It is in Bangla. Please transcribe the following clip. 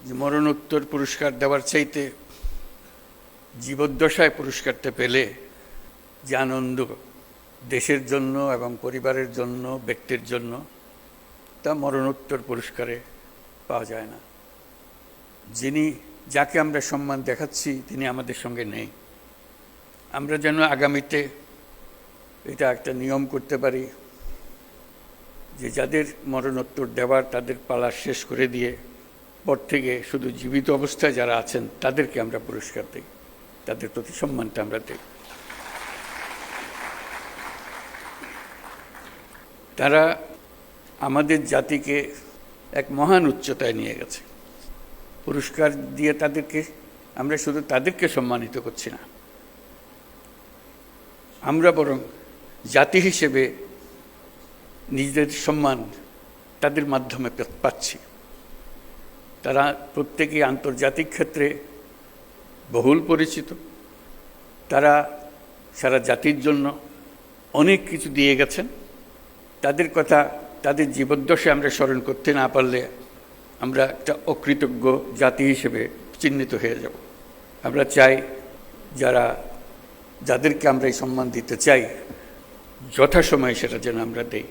যে মরণোত্তর পুরস্কার দেওয়ার চাইতে জীবদ্দশায় পুরস্কারটা পেলে যে আনন্দ দেশের জন্য এবং পরিবারের জন্য, ব্যক্তির জন্য, তা মরণোত্তর পুরস্কারে পাওয়া যায় না। যাকে আমরা সম্মান দেখাচ্ছি তিনি আমাদের সঙ্গে নেই। আমরা যেন আগামীতে এটা একটা নিয়ম করতে পারি যে যাদের মরণোত্তর দেওয়ার তাদের পালা শেষ করে দিয়ে পর থেকে শুধু জীবিত অবস্থায় যারা আছেন তাদেরকে আমরা পুরস্কার দিই, তাদের প্রতি সম্মানটা আমরা দিই। তারা আমাদের জাতিকে এক মহান উচ্চতায় নিয়ে গেছে। পুরস্কার দিয়ে আমরা শুধু তাদেরকে সম্মানিত করছি না, আমরা বরং জাতি হিসেবে নিজেদের সম্মান তাদের মাধ্যমে পাচ্ছি। তারা প্রত্যেকেই আন্তর্জাতিক ক্ষেত্রে বহুল পরিচিত। তারা সারা জাতির জন্য অনেক কিছু দিয়ে গেছেন। তাদের কথা তাদের জীবদ্দশায় আমরা স্মরণ করতে না পারলে আমরা একটা অকৃতজ্ঞ জাতি হিসেবে চিহ্নিত হয়ে যাব। আমরা চাই যাদেরকে আমরা এই সম্মান দিতে চাই যথাসময়ে সেটা যেন আমরা দেই।